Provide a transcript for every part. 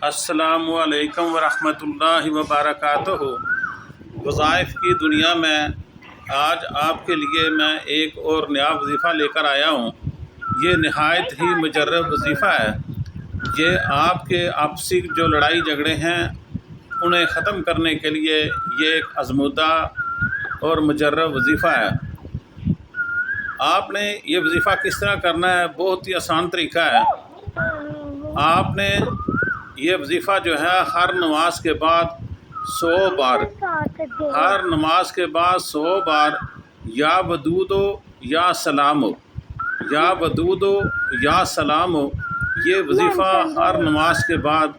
السلام علیکم ورحمۃ اللہ وبرکاتہ۔ وظائف کی دنیا میں آج آپ کے لیے میں ایک اور نیا وظیفہ لے کر آیا ہوں۔ یہ نہایت ہی مجرب وظیفہ ہے۔ یہ آپ کے آپسی جو لڑائی جھگڑے ہیں انہیں ختم کرنے کے لیے یہ ایک آزمودہ اور مجرب وظیفہ ہے۔ آپ نے یہ وظیفہ کس طرح کرنا ہے؟ بہت ہی آسان طریقہ ہے۔ آپ نے یہ وظیفہ جو ہے ہر نماز کے بعد 100 بار یا ودودو یا سلامو یہ وظیفہ ہر نماز کے بعد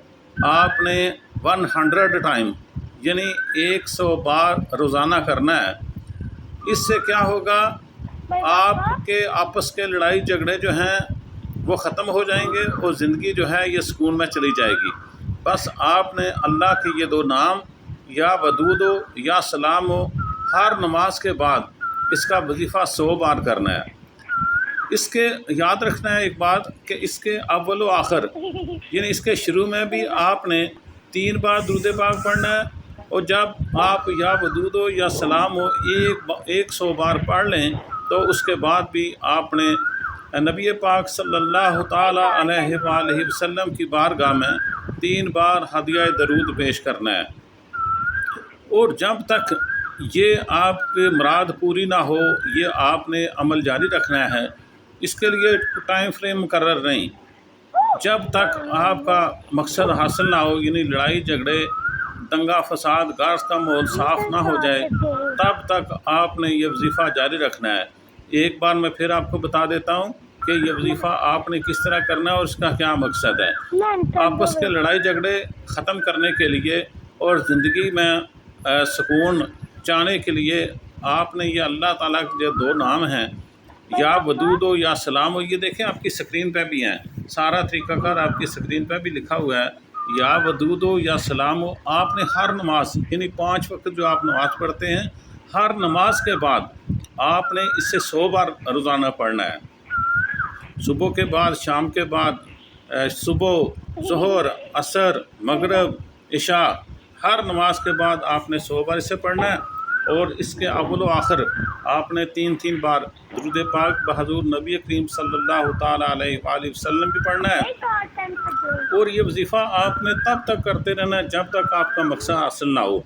آپ نے 100 ٹائم یعنی 100 بار روزانہ کرنا ہے۔ اس سے کیا ہوگا؟ آپ کے آپس کے لڑائی جھگڑے جو ہیں وہ ختم ہو جائیں گے اور زندگی جو ہے یہ سکون میں چلی جائے گی۔ بس آپ نے اللہ کے یہ 2 نام یا ودودو یا سلامو ہر نماز کے بعد اس کا وظیفہ 100 بار کرنا ہے۔ اس کے یاد رکھنا ہے ایک بات کہ اس کے اول و آخر یعنی اس کے شروع میں بھی آپ نے 3 بار درود پاک پڑھنا ہے، اور جب آپ یا ودودو یا سلامو 100 بار پڑھ لیں تو اس کے بعد بھی آپ نے نبی پاک صلی اللہ تعالیٰ علیہ وآلہ وسلم کی بارگاہ میں 3 بار ہدیہ درود پیش کرنا ہے۔ اور جب تک یہ آپ کی مراد پوری نہ ہو یہ آپ نے عمل جاری رکھنا ہے۔ اس کے لیے ٹائم فریم مقرر نہیں۔ جب تک آپ کا مقصد حاصل نہ ہو یعنی لڑائی جھگڑے دنگا فساد گاز کا ماحول صاف نہ ہو جائے تب تک آپ نے یہ وظیفہ جاری رکھنا ہے۔ ایک بار میں پھر آپ کو بتا دیتا ہوں کہ یہ وظیفہ آپ نے کس طرح کرنا ہے اور اس کا کیا مقصد ہے۔ آپس کے لڑائی جھگڑے ختم کرنے کے لیے اور زندگی میں سکون چاہنے کے لیے آپ نے یہ اللہ تعالیٰ کے جو 2 نام ہیں یا ودودو یا سلامو، یہ دیکھیں آپ کی سکرین پہ بھی ہیں، سارا طریقہ کار آپ کی سکرین پہ بھی لکھا ہوا ہے۔ یا ودودو یا سلامو آپ نے ہر نماز یعنی 5 وقت جو آپ نماز پڑھتے ہیں ہر نماز کے بعد آپ نے اس سے 100 بار روزانہ پڑھنا ہے۔ صبح کے بعد، شام کے بعد، صبح، ظہر، عصر، مغرب، عشاء ہر نماز کے بعد آپ نے 100 بار اسے پڑھنا ہے، اور اس کے اول و آخر آپ نے 3 بار درود پاک بحضور نبی کریم صلی اللہ تعالیٰ علیہ وآلہ وسلم بھی پڑھنا ہے۔ اور یہ وظیفہ آپ نے تب تک کرتے رہنا ہے جب تک آپ کا مقصد حاصل نہ ہو۔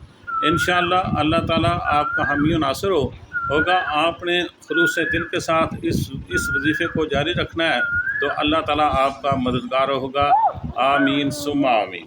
انشاءاللہ اللہ تعالیٰ آپ کا حامی و ناصر ہوگا۔ آپ نے خلوص دل کے ساتھ اس وظیفے کو جاری رکھنا ہے تو اللہ تعالیٰ آپ کا مددگار ہوگا۔ آمین ثم آمین۔